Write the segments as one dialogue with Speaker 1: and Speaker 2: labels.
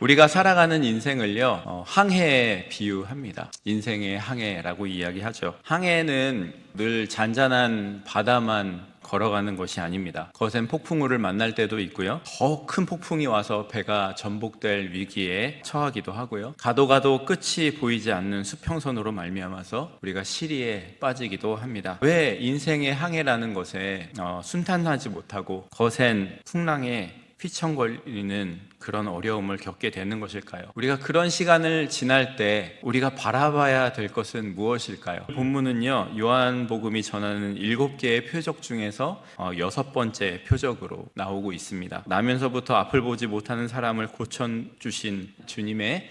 Speaker 1: 우리가 살아가는 인생을요, 항해에 비유합니다. 인생의 항해라고 이야기하죠. 항해는 늘 잔잔한 바다만 걸어가는 것이 아닙니다. 거센 폭풍우를 만날 때도 있고요. 더 큰 폭풍이 와서 배가 전복될 위기에 처하기도 하고요. 가도 가도 끝이 보이지 않는 수평선으로 말미암아서 우리가 시리에 빠지기도 합니다. 왜 인생의 항해라는 것에 순탄하지 못하고 거센 풍랑에 휘청거리는 그런 어려움을 겪게 되는 것일까요? 우리가 그런 시간을 지날 때 우리가 바라봐야 될 것은 무엇일까요? 본문은요, 요한복음이 전하는 7개의 표적 중에서 6번째 표적으로 나오고 있습니다. 나면서부터 앞을 보지 못하는 사람을 고쳐주신 주님의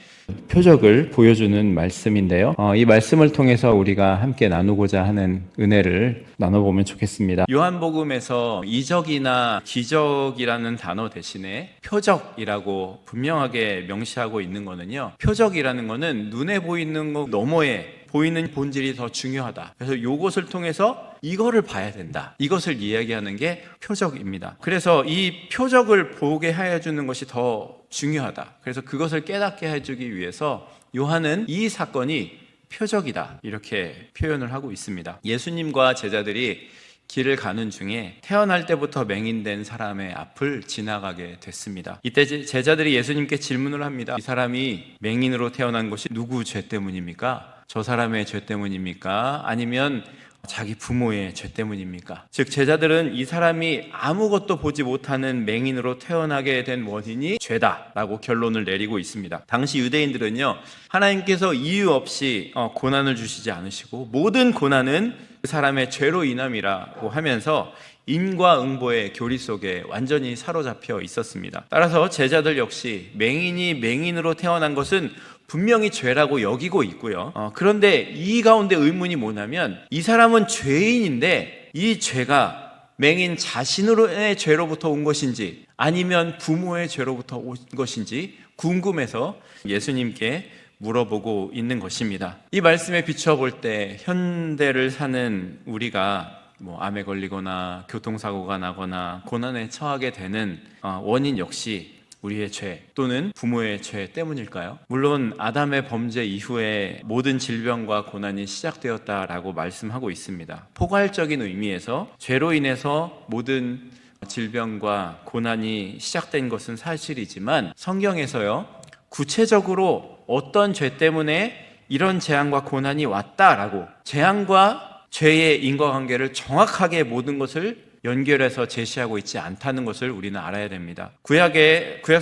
Speaker 1: 표적을 보여주는 말씀인데요, 이 말씀을 통해서 우리가 함께 나누고자 하는 은혜를 나눠보면 좋겠습니다. 요한복음에서 이적이나 기적이라는 단어 대신에 표적이라고 분명하게 명시하고 있는 거는요, 표적이라는 거는 눈에 보이는 것 너머에 보이는 본질이 더 중요하다. 그래서 이것을 통해서 이거를 봐야 된다. 이것을 이야기하는 게 표적입니다. 그래서 이 표적을 보게 해주는 것이 더 중요하다. 그래서 그것을 깨닫게 해주기 위해서 요한은 이 사건이 표적이다, 이렇게 표현을 하고 있습니다. 예수님과 제자들이 길을 가는 중에 태어날 때부터 맹인된 사람의 앞을 지나가게 됐습니다. 이때 제자들이 예수님께 질문을 합니다. 이 사람이 맹인으로 태어난 것이 누구 죄 때문입니까? 저 사람의 죄 때문입니까? 아니면 자기 부모의 죄 때문입니까? 즉, 제자들은 이 사람이 아무것도 보지 못하는 맹인으로 태어나게 된 원인이 죄다라고 결론을 내리고 있습니다. 당시 유대인들은요, 하나님께서 이유 없이 고난을 주시지 않으시고 모든 고난은 그 사람의 죄로 인함이라고 하면서 인과응보의 교리 속에 완전히 사로잡혀 있었습니다. 따라서 제자들 역시 맹인이 맹인으로 태어난 것은 분명히 죄라고 여기고 있고요. 그런데 이 가운데 의문이 뭐냐면, 이 사람은 죄인인데 이 죄가 맹인 자신의 죄로부터 온 것인지 아니면 부모의 죄로부터 온 것인지 궁금해서 예수님께 물어보고 있는 것입니다. 이 말씀에 비춰볼 때 현대를 사는 우리가 암에 걸리거나 교통사고가 나거나 고난에 처하게 되는 원인 역시 우리의 죄 또는 부모의 죄 때문일까요? 물론 아담의 범죄 이후에 모든 질병과 고난이 시작되었다라고 말씀하고 있습니다. 포괄적인 의미에서 죄로 인해서 모든 질병과 고난이 시작된 것은 사실이지만, 성경에서요, 구체적으로 어떤 죄 때문에 이런 재앙과 고난이 왔다라고 재앙과 죄의 인과관계를 정확하게 모든 것을 연결해서 제시하고 있지 않다는 것을 우리는 알아야 됩니다. 구약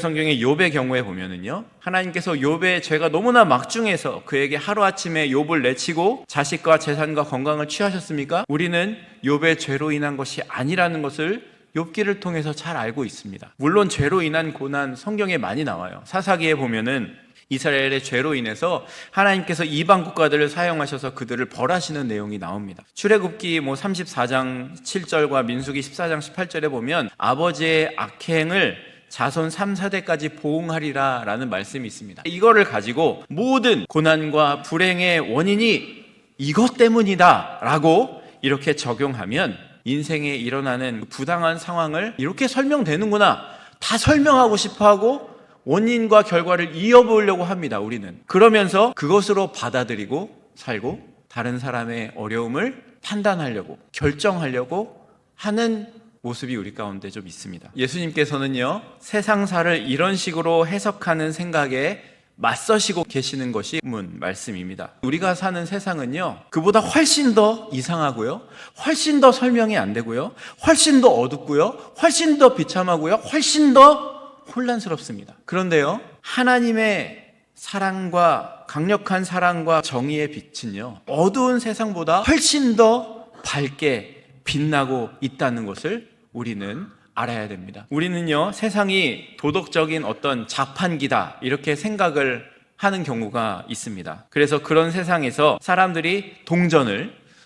Speaker 1: 성경의 욥의 경우에 보면은요, 하나님께서 욥의 죄가 너무나 막중해서 그에게 하루아침에 욥을 내치고 자식과 재산과 건강을 취하셨습니까? 우리는 욥의 죄로 인한 것이 아니라는 것을 욥기를 통해서 잘 알고 있습니다. 물론 죄로 인한 고난 성경에 많이 나와요. 사사기에 보면은 이스라엘의 죄로 인해서 하나님께서 이방 국가들을 사용하셔서 그들을 벌하시는 내용이 나옵니다. 출애굽기 34장 7절과 민수기 14장 18절에 보면 아버지의 악행을 자손 3, 4대까지 보응하리라 라는 말씀이 있습니다. 이거를 가지고 모든 고난과 불행의 원인이 이것 때문이다 라고 이렇게 적용하면 인생에 일어나는 부당한 상황을 이렇게 설명되는구나, 다 설명하고 싶어하고 원인과 결과를 이어보려고 합니다. 우리는 그러면서 그것으로 받아들이고 살고 다른 사람의 어려움을 판단하려고 결정하려고 하는 모습이 우리 가운데 좀 있습니다. 예수님께서는요, 세상사를 이런 식으로 해석하는 생각에 맞서시고 계시는 것이 말씀입니다. 우리가 사는 세상은요, 그보다 훨씬 더 이상하고요, 훨씬 더 설명이 안 되고요, 훨씬 더 어둡고요, 훨씬 더 비참하고요, 훨씬 더 혼란스럽습니다. 그런데요, 하나님의 사랑과 강력한 사랑과 정의의 빛은요, 어두운 세상보다 훨씬 더 밝게 빛나고 있다는 것을 우리는 알아야 됩니다. 우리는요, 세상이 도덕적인 어떤 자판기다 이렇게 생각을 하는 경우가 있습니다. 그래서 그런 세상에서 사람들이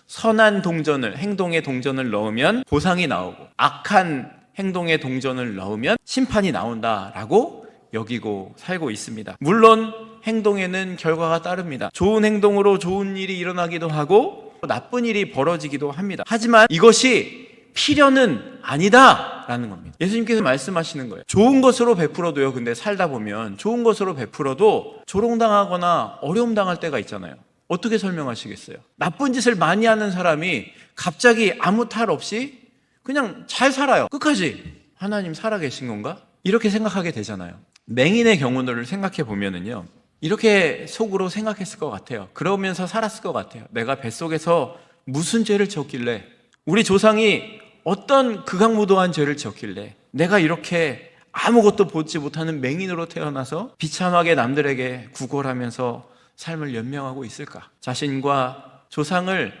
Speaker 1: 선한 동전을, 행동의 동전을 넣으면 보상이 나오고, 악한 행동의 동전을 넣으면 심판이 나온다라고 여기고 살고 있습니다. 물론 행동에는 결과가 따릅니다. 좋은 행동으로 좋은 일이 일어나기도 하고 나쁜 일이 벌어지기도 합니다. 하지만 이것이 필연은 아니다라는 겁니다. 예수님께서 말씀하시는 거예요. 좋은 것으로 베풀어도요, 근데 살다 보면 좋은 것으로 베풀어도 조롱당하거나 어려움 당할 때가 있잖아요. 어떻게 설명하시겠어요? 나쁜 짓을 많이 하는 사람이 갑자기 아무 탈 없이 그냥 잘 살아요. 끝까지. 하나님 살아계신 건가? 이렇게 생각하게 되잖아요. 맹인의 경우를 생각해 보면은요, 이렇게 속으로 생각했을 것 같아요. 그러면서 살았을 것 같아요. 내가 뱃속에서 무슨 죄를 지었길래, 우리 조상이 어떤 극악무도한 죄를 지었길래 내가 이렇게 아무것도 보지 못하는 맹인으로 태어나서 비참하게 남들에게 구걸하면서 삶을 연명하고 있을까? 자신과 조상을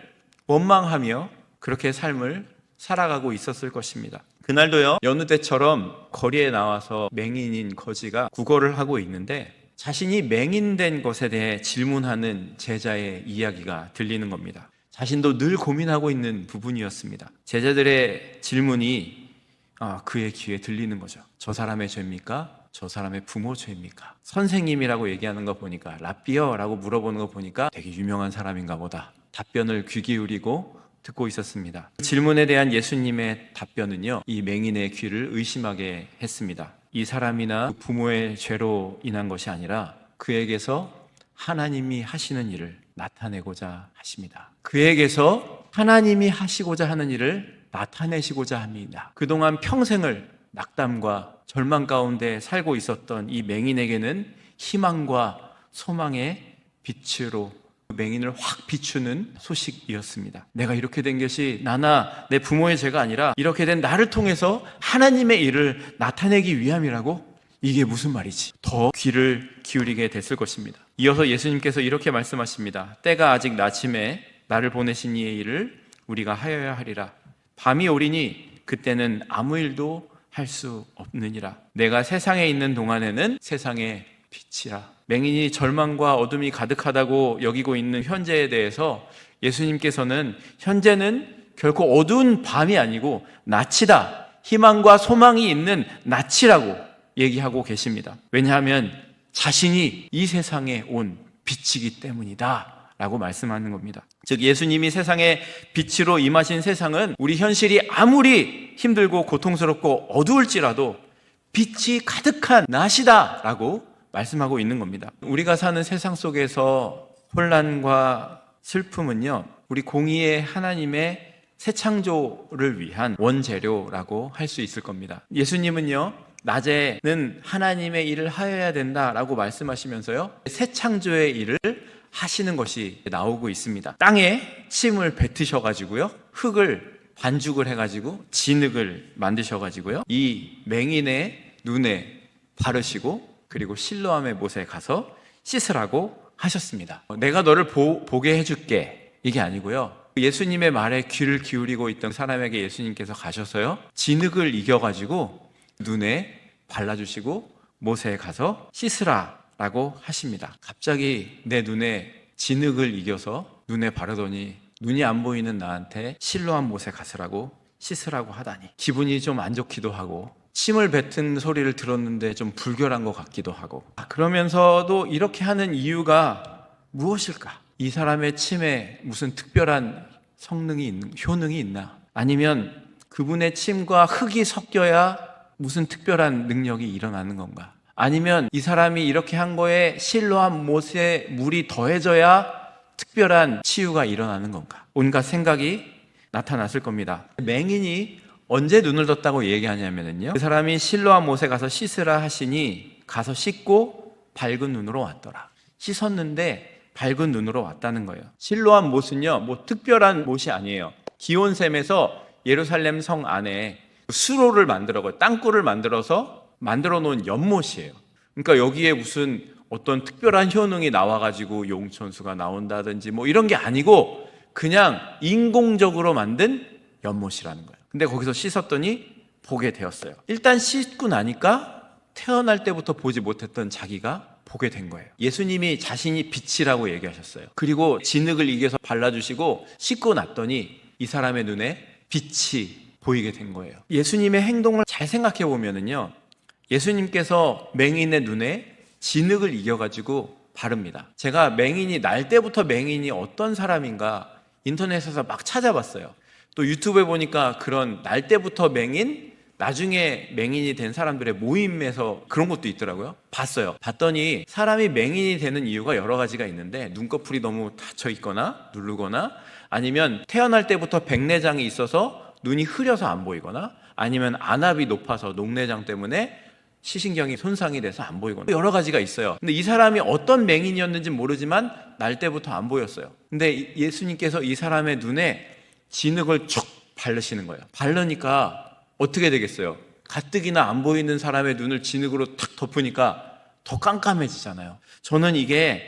Speaker 1: 원망하며 그렇게 삶을 살아가고 있었을 것입니다. 그날도요, 여느 때처럼 거리에 나와서 맹인인 거지가 구걸을 하고 있는데 자신이 맹인된 것에 대해 질문하는 제자의 이야기가 들리는 겁니다. 자신도 늘 고민하고 있는 부분이었습니다. 제자들의 질문이 그의 귀에 들리는 거죠. 저 사람의 죄입니까? 저 사람의 부모 죄입니까? 선생님이라고 얘기하는 거 보니까, 라삐어라고 물어보는 거 보니까 되게 유명한 사람인가 보다. 답변을 귀 기울이고 듣고 있었습니다. 질문에 대한 예수님의 답변은요, 이 맹인의 귀를 의심하게 했습니다. 이 사람이나 부모의 죄로 인한 것이 아니라 그에게서 하나님이 하시는 일을 나타내고자 하십니다. 그에게서 하나님이 하시고자 하는 일을 나타내시고자 합니다. 그동안 평생을 낙담과 절망 가운데 살고 있었던 이 맹인에게는 희망과 소망의 빛으로 맹인을 확 비추는 소식이었습니다. 내가 이렇게 된 것이 나나 내 부모의 죄가 아니라 이렇게 된 나를 통해서 하나님의 일을 나타내기 위함이라고? 이게 무슨 말이지? 더 귀를 기울이게 됐을 것입니다. 이어서 예수님께서 이렇게 말씀하십니다. 때가 아직 낮임에 나를 보내신 이의 일을 우리가 하여야 하리라. 밤이 오리니 그때는 아무 일도 할 수 없느니라. 내가 세상에 있는 동안에는 세상의 빛이라. 맹인이 절망과 어둠이 가득하다고 여기고 있는 현재에 대해서 예수님께서는 현재는 결코 어두운 밤이 아니고 낯이다, 희망과 소망이 있는 낯이라고 얘기하고 계십니다. 왜냐하면 자신이 이 세상에 온 빛이기 때문이다 라고 말씀하는 겁니다. 즉 예수님이 세상의 빛으로 임하신 세상은 우리 현실이 아무리 힘들고 고통스럽고 어두울지라도 빛이 가득한 낮이다 라고 말씀하고 있는 겁니다. 우리가 사는 세상 속에서 혼란과 슬픔은요, 우리 공의의 하나님의 새 창조를 위한 원재료라고 할 수 있을 겁니다. 예수님은요, 낮에는 하나님의 일을 하여야 된다라고 말씀하시면서요, 새 창조의 일을 하시는 것이 나오고 있습니다. 땅에 침을 뱉으셔가지고요, 흙을 반죽을 해가지고 진흙을 만드셔가지고요, 이 맹인의 눈에 바르시고 그리고 실로암의 못에 가서 씻으라고 하셨습니다. 내가 너를 보게 해줄게, 이게 아니고요, 예수님의 말에 귀를 기울이고 있던 사람에게 예수님께서 가셔서요, 진흙을 이겨가지고 눈에 발라주시고 못에 가서 씻으라 라고 하십니다. 갑자기 내 눈에 진흙을 이겨서 눈에 바르더니 눈이 안 보이는 나한테 실로암 못에 가서라고 씻으라고 하다니 기분이 좀 안 좋기도 하고, 침을 뱉은 소리를 들었는데 좀 불결한 것 같기도 하고, 그러면서도 이렇게 하는 이유가 무엇일까? 이 사람의 침에 무슨 특별한 효능이 있나? 아니면 그분의 침과 흙이 섞여야 무슨 특별한 능력이 일어나는 건가? 아니면 이 사람이 이렇게 한 거에 실로암 못에 물이 더해져야 특별한 치유가 일어나는 건가? 온갖 생각이 나타났을 겁니다. 맹인이 언제 눈을 떴다고 얘기하냐면요, 그 사람이 실로암 못에 가서 씻으라 하시니 가서 씻고 밝은 눈으로 왔더라. 씻었는데 밝은 눈으로 왔다는 거예요. 실로암 못은요, 뭐 특별한 못이 아니에요. 기온샘에서 예루살렘 성 안에 수로를 땅굴을 만들어 놓은 연못이에요. 그러니까 여기에 무슨 어떤 특별한 효능이 나와가지고 용천수가 나온다든지 뭐 이런 게 아니고 그냥 인공적으로 만든 연못이라는 거예요. 근데 거기서 씻었더니 보게 되었어요. 일단 씻고 나니까 태어날 때부터 보지 못했던 자기가 보게 된 거예요. 예수님이 자신이 빛이라고 얘기하셨어요. 그리고 진흙을 이겨서 발라주시고 씻고 났더니 이 사람의 눈에 빛이 보이게 된 거예요. 예수님의 행동을 잘 생각해 보면은요, 예수님께서 맹인의 눈에 진흙을 이겨가지고 바릅니다. 제가 날 때부터 맹인이 어떤 사람인가 인터넷에서 막 찾아봤어요. 또 유튜브에 보니까 그런 날 때부터 맹인, 나중에 맹인이 된 사람들의 모임에서 그런 것도 있더라고요. 봤더니 사람이 맹인이 되는 이유가 여러 가지가 있는데, 눈꺼풀이 너무 닫혀 있거나 누르거나, 아니면 태어날 때부터 백내장이 있어서 눈이 흐려서 안 보이거나, 아니면 안압이 높아서 녹내장 때문에 시신경이 손상이 돼서 안 보이거나, 여러 가지가 있어요. 근데 이 사람이 어떤 맹인이었는지 모르지만 날 때부터 안 보였어요. 근데 예수님께서 이 사람의 눈에 진흙을 쭉 바르시는 거예요. 바르니까 어떻게 되겠어요? 가뜩이나 안 보이는 사람의 눈을 진흙으로 탁 덮으니까 더 깜깜해지잖아요. 저는 이게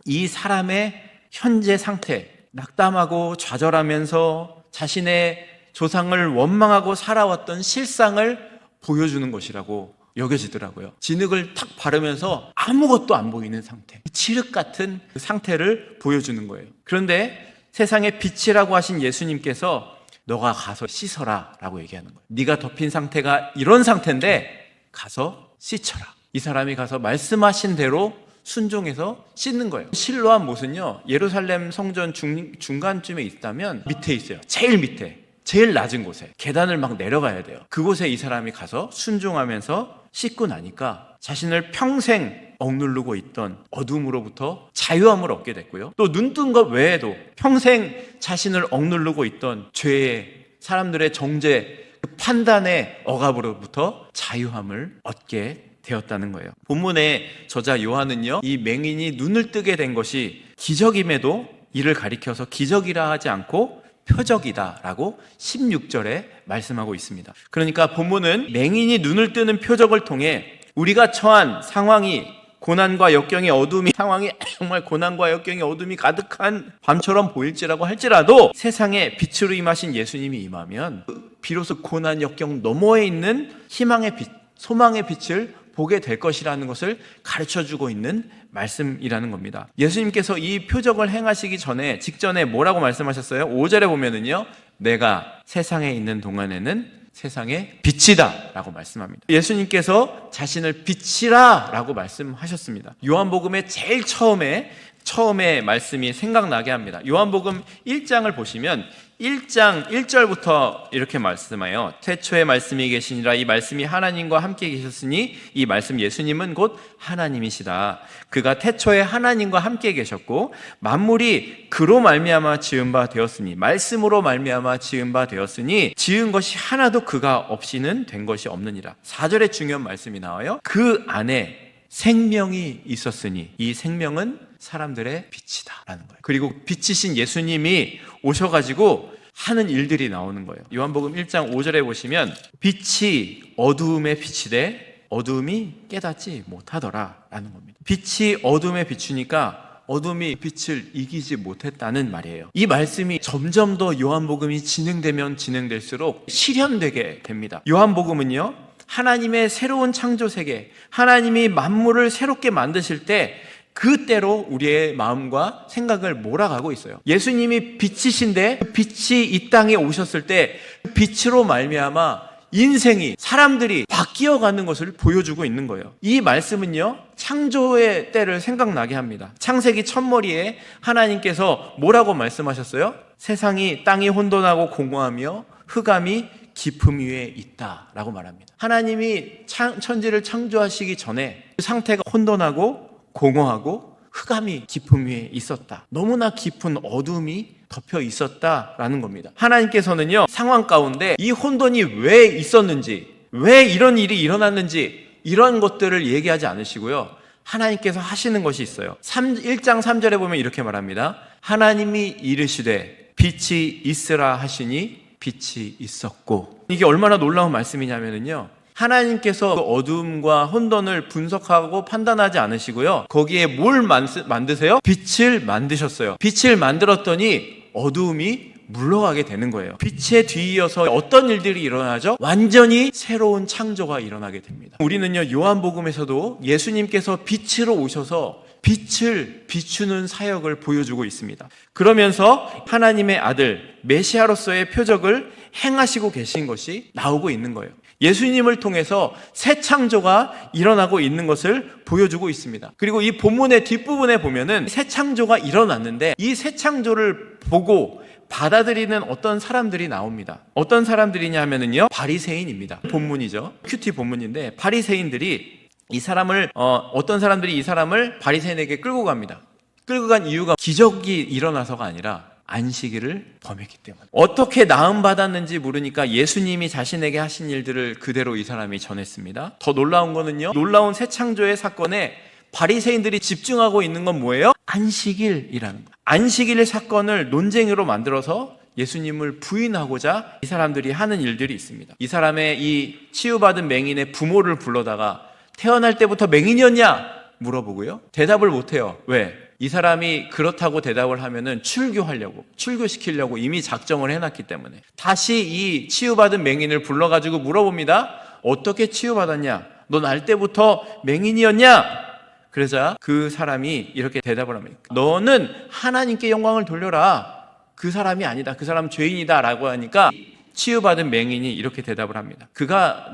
Speaker 1: 이 사람의 현재 상태, 낙담하고 좌절하면서 자신의 조상을 원망하고 살아왔던 실상을 보여주는 것이라고 여겨지더라고요. 진흙을 탁 바르면서 아무것도 안 보이는 상태, 칠흑 같은 그 상태를 보여주는 거예요. 그런데 세상의 빛이라고 하신 예수님께서 너가 가서 씻어라 라고 얘기하는 거예요. 네가 덮인 상태가 이런 상태인데 가서 씻어라. 이 사람이 가서 말씀하신 대로 순종해서 씻는 거예요. 실로암 못은요, 예루살렘 성전 중간쯤에 있다면 밑에 있어요. 제일 밑에, 제일 낮은 곳에 계단을 막 내려가야 돼요. 그곳에 이 사람이 가서 순종하면서 씻고 나니까 자신을 평생 억누르고 있던 어둠으로부터 자유함을 얻게 됐고요. 또 눈뜬 것 외에도 평생 자신을 억누르고 있던 죄의, 사람들의 정죄, 그 판단의 억압으로부터 자유함을 얻게 되었다는 거예요. 본문의 저자 요한은요, 이 맹인이 눈을 뜨게 된 것이 기적임에도 이를 가리켜서 기적이라 하지 않고 표적이다라고 16절에 말씀하고 있습니다. 그러니까 본문은 맹인이 눈을 뜨는 표적을 통해 우리가 처한 상황이, 고난과 역경의 어둠이, 상황이 정말 고난과 역경의 어둠이 가득한 밤처럼 보일지라고 할지라도 세상에 빛으로 임하신 예수님이 임하면 비로소 고난 역경 너머에 있는 희망의 빛, 소망의 빛을 보게 될 것이라는 것을 가르쳐주고 있는 말씀이라는 겁니다. 예수님께서 이 표적을 행하시기 직전에 뭐라고 말씀하셨어요? 5절에 보면은요, 내가 세상에 있는 동안에는 세상의 빛이다 라고 말씀합니다. 예수님께서 자신을 빛이라 라고 말씀하셨습니다. 요한복음의 제일 처음에 말씀이 생각나게 합니다. 요한복음 1장을 보시면 1장 1절부터 이렇게 말씀해요. 태초에 말씀이 계시니라. 이 말씀이 하나님과 함께 계셨으니 이 말씀, 예수님은 곧 하나님이시다. 그가 태초에 하나님과 함께 계셨고 만물이 그로 말미암아 지은 바 되었으니, 말씀으로 말미암아 지은 바 되었으니 지은 것이 하나도 그가 없이는 된 것이 없느니라. 4절에 중요한 말씀이 나와요. 그 안에 생명이 있었으니 이 생명은 사람들의 빛이다 라는 거예요. 그리고 빛이신 예수님이 오셔가지고 하는 일들이 나오는 거예요. 요한복음 1장 5절에 보시면 빛이 어두움에 비치되 어두움이 깨닫지 못하더라 라는 겁니다. 빛이 어둠에 비추니까 어둠이 빛을 이기지 못했다는 말이에요. 이 말씀이 점점 더 요한복음이 진행되면 진행될수록 실현되게 됩니다. 요한복음은요, 하나님의 새로운 창조 세계, 하나님이 만물을 새롭게 만드실 때 그때로 우리의 마음과 생각을 몰아가고 있어요. 예수님이 빛이신데 그 빛이 이 땅에 오셨을 때 빛으로 말미암아 인생이, 사람들이 바뀌어가는 것을 보여주고 있는 거예요. 이 말씀은요, 창조의 때를 생각나게 합니다. 창세기 첫머리에 하나님께서 뭐라고 말씀하셨어요? 세상이, 땅이 혼돈하고 공허하며 흑암이 깊음 위에 있다라고 말합니다. 하나님이 천지를 창조하시기 전에 그 상태가 혼돈하고 공허하고 흑암이 깊음 위에 있었다. 너무나 깊은 어둠이 덮여 있었다라는 겁니다. 하나님께서는요, 상황 가운데 이 혼돈이 왜 있었는지, 왜 이런 일이 일어났는지 이런 것들을 얘기하지 않으시고요, 하나님께서 하시는 것이 있어요. 1장 3절에 보면 이렇게 말합니다. 하나님이 이르시되 빛이 있으라 하시니 빛이 있었고. 이게 얼마나 놀라운 말씀이냐면요, 하나님께서 그 어둠과 혼돈을 분석하고 판단하지 않으시고요, 거기에 뭘 만드세요? 빛을 만드셨어요. 빛을 만들었더니 어두움이 물러가게 되는 거예요. 빛에 뒤이어서 어떤 일들이 일어나죠? 완전히 새로운 창조가 일어나게 됩니다. 우리는요, 요한복음에서도 예수님께서 빛으로 오셔서 빛을 비추는 사역을 보여주고 있습니다. 그러면서 하나님의 아들 메시아로서의 표적을 행하시고 계신 것이 나오고 있는 거예요. 예수님을 통해서 새 창조가 일어나고 있는 것을 보여주고 있습니다. 그리고 이 본문의 뒷부분에 보면은 새 창조가 일어났는데 이 새 창조를 보고 받아들이는 어떤 사람들이 나옵니다. 어떤 사람들이냐 하면은요, 바리새인입니다. 본문이죠. 큐티 본문인데, 바리새인들이 이 사람을 어떤 사람들이 이 사람을 바리새인에게 끌고 갑니다. 끌고 간 이유가 기적이 일어나서가 아니라 안식일을 범했기 때문에. 어떻게 나음 받았는지 모르니까 예수님이 자신에게 하신 일들을 그대로 이 사람이 전했습니다. 더 놀라운 거는요, 놀라운 새 창조의 사건에 바리새인들이 집중하고 있는 건 뭐예요? 안식일이라는 거예요. 안식일 사건을 논쟁으로 만들어서 예수님을 부인하고자 이 사람들이 하는 일들이 있습니다. 이 사람의 이 치유받은 맹인의 부모를 불러다가 태어날 때부터 맹인이었냐 물어보고요, 대답을 못해요. 왜? 이 사람이 그렇다고 대답을 하면은 출교시키려고 이미 작정을 해놨기 때문에. 다시 이 치유받은 맹인을 불러가지고 물어봅니다. 어떻게 치유받았냐? 너 날 때부터 맹인이었냐? 그러자 그 사람이 이렇게 대답을 합니다. 너는 하나님께 영광을 돌려라. 그 사람이 아니다. 그 사람 죄인이다. 라고 하니까 치유받은 맹인이 이렇게 대답을 합니다. 그가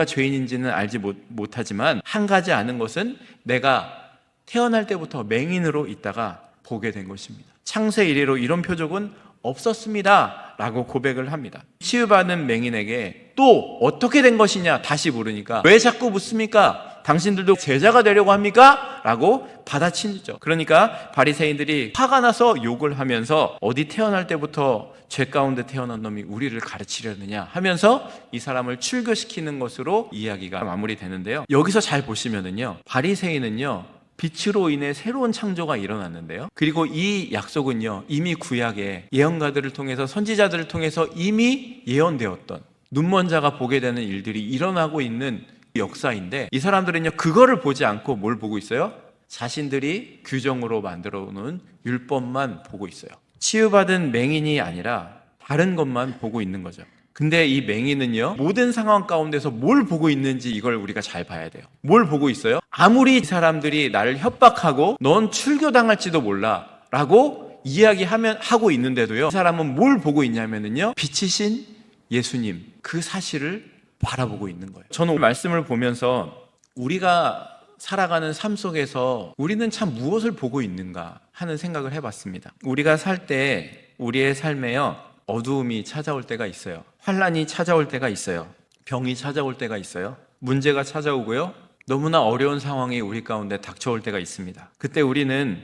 Speaker 1: 죄인인지는 알지 못하지만 한 가지 아는 것은 내가 태어날 때부터 맹인으로 있다가 보게 된 것입니다. 창세 이래로 이런 표적은 없었습니다. 라고 고백을 합니다. 치유받은 맹인에게 또 어떻게 된 것이냐 다시 물으니까 왜 자꾸 묻습니까? 당신들도 제자가 되려고 합니까? 라고 받아치죠. 그러니까 바리새인들이 화가 나서 욕을 하면서 어디 태어날 때부터 죄 가운데 태어난 놈이 우리를 가르치려느냐 하면서 이 사람을 출교시키는 것으로 이야기가 마무리되는데요. 여기서 잘 보시면은요, 바리새인은요, 빛으로 인해 새로운 창조가 일어났는데요, 그리고 이 약속은요, 이미 구약의 예언가들을 통해서, 선지자들을 통해서 이미 예언되었던, 눈먼 자가 보게 되는 일들이 일어나고 있는 역사인데, 이 사람들은요, 그거를 보지 않고 뭘 보고 있어요? 자신들이 규정으로 만들어 놓은 율법만 보고 있어요. 치유받은 맹인이 아니라 다른 것만 보고 있는 거죠. 근데 이 맹인은요, 모든 상황 가운데서 뭘 보고 있는지 이걸 우리가 잘 봐야 돼요. 뭘 보고 있어요? 아무리 이 사람들이 나를 협박하고 넌 출교당할지도 몰라 라고 하고 있는데도요, 이 사람은 뭘 보고 있냐면요, 빛이신 예수님, 그 사실을 바라보고 있는 거예요. 저는 오늘 말씀을 보면서 우리가 살아가는 삶 속에서 우리는 참 무엇을 보고 있는가 하는 생각을 해봤습니다. 우리가 살 때 우리의 삶에요, 어두움이 찾아올 때가 있어요. 환난이 찾아올 때가 있어요. 병이 찾아올 때가 있어요. 문제가 찾아오고요, 너무나 어려운 상황이 우리 가운데 닥쳐올 때가 있습니다. 그때 우리는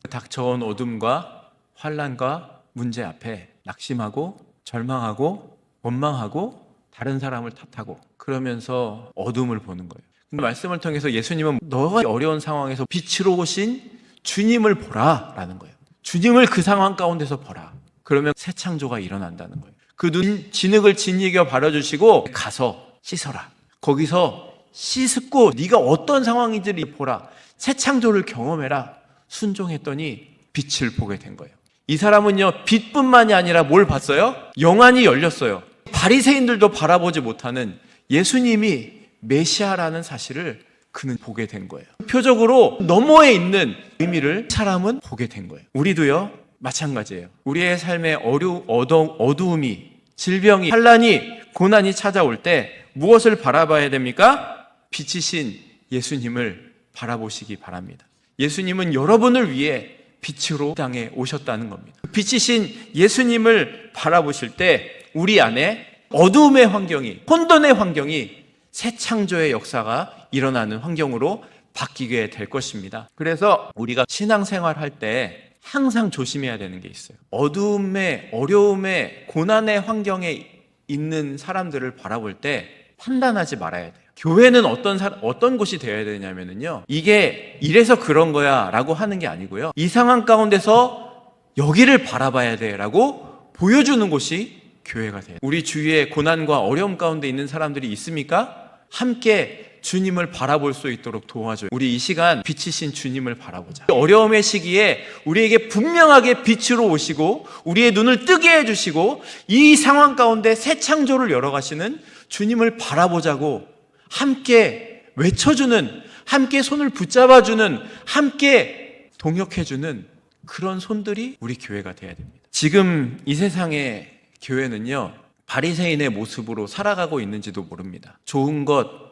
Speaker 1: 닥쳐온 어둠과 환난과 문제 앞에 낙심하고 절망하고 원망하고 다른 사람을 탓하고 그러면서 어둠을 보는 거예요. 근데 말씀을 통해서 예수님은 너가 어려운 상황에서 빛으로 오신 주님을 보라 라는 거예요. 주님을 그 상황 가운데서 보라. 그러면 새 창조가 일어난다는 거예요. 그 진흙을 짓이겨 바라주시고 가서 씻어라. 거기서 씻고 네가 어떤 상황인지를 보라. 새 창조를 경험해라. 순종했더니 빛을 보게 된 거예요. 이 사람은요, 빛뿐만이 아니라 뭘 봤어요? 영안이 열렸어요. 바리새인들도 바라보지 못하는 예수님이 메시아라는 사실을 그는 보게 된 거예요. 표적으로 너머에 있는 의미를 사람은 보게 된 거예요. 우리도요, 마찬가지예요. 우리의 삶에 어두움이, 질병이, 환난이, 고난이 찾아올 때 무엇을 바라봐야 됩니까? 빛이신 예수님을 바라보시기 바랍니다. 예수님은 여러분을 위해 빛으로 땅에 오셨다는 겁니다. 빛이신 예수님을 바라보실 때 우리 안에 어두움의 환경이, 혼돈의 환경이 새 창조의 역사가 일어나는 환경으로 바뀌게 될 것입니다. 그래서 우리가 신앙생활 할 때 항상 조심해야 되는 게 있어요. 어두움의, 어려움의, 고난의 환경에 있는 사람들을 바라볼 때 판단하지 말아야 돼요. 교회는 어떤 곳이 되어야 되냐면요, 이게 이래서 그런 거야 라고 하는 게 아니고요, 이 상황 가운데서 여기를 바라봐야 돼 라고 보여주는 곳이 교회가 돼요. 우리 주위에 고난과 어려움 가운데 있는 사람들이 있습니까? 함께 주님을 바라볼 수 있도록 도와줘요. 우리 이 시간 빛이신 주님을 바라보자. 어려움의 시기에 우리에게 분명하게 빛으로 오시고 우리의 눈을 뜨게 해주시고 이 상황 가운데 새 창조를 열어가시는 주님을 바라보자고 함께 외쳐주는, 함께 손을 붙잡아주는, 함께 동역해주는 그런 손들이 우리 교회가 돼야 됩니다. 지금 이 세상의 교회는요, 바리새인의 모습으로 살아가고 있는지도 모릅니다. 좋은 것,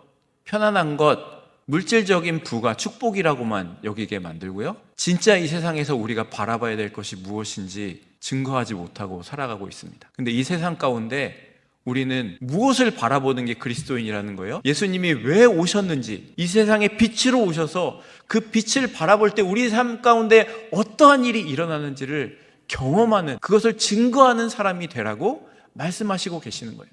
Speaker 1: 편안한 것, 물질적인 부가 축복이라고만 여기게 만들고요. 진짜 이 세상에서 우리가 바라봐야 될 것이 무엇인지 증거하지 못하고 살아가고 있습니다. 근데 이 세상 가운데 우리는 무엇을 바라보는 게 그리스도인이라는 거예요? 예수님이 왜 오셨는지, 이 세상에 빛으로 오셔서 그 빛을 바라볼 때 우리 삶 가운데 어떠한 일이 일어나는지를 경험하는, 그것을 증거하는 사람이 되라고 말씀하시고 계시는 거예요.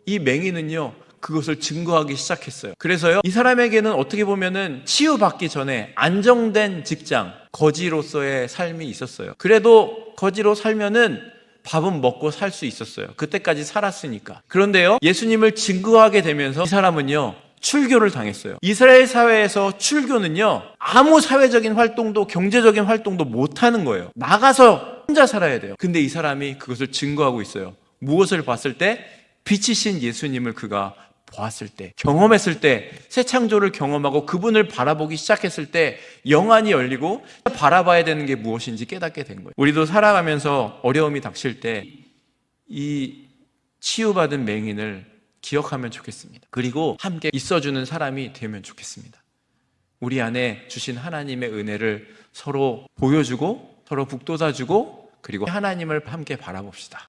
Speaker 1: 이 맹인은요, 그것을 증거하기 시작했어요. 그래서요, 이 사람에게는 어떻게 보면은 치유받기 전에 안정된 직장, 거지로서의 삶이 있었어요. 그래도 거지로 살면은 밥은 먹고 살 수 있었어요. 그때까지 살았으니까. 그런데요, 예수님을 증거하게 되면서 이 사람은요, 출교를 당했어요. 이스라엘 사회에서 출교는요, 아무 사회적인 활동도 경제적인 활동도 못하는 거예요. 나가서 혼자 살아야 돼요. 근데 이 사람이 그것을 증거하고 있어요. 무엇을 봤을 때? 빛이신 예수님을 그가 보았을 때, 경험했을 때, 새 창조를 경험하고 그분을 바라보기 시작했을 때 영안이 열리고 바라봐야 되는 게 무엇인지 깨닫게 된 거예요. 우리도 살아가면서 어려움이 닥칠 때 이 치유받은 맹인을 기억하면 좋겠습니다. 그리고 함께 있어주는 사람이 되면 좋겠습니다. 우리 안에 주신 하나님의 은혜를 서로 보여주고 서로 북돋아주고, 그리고 하나님을 함께 바라봅시다.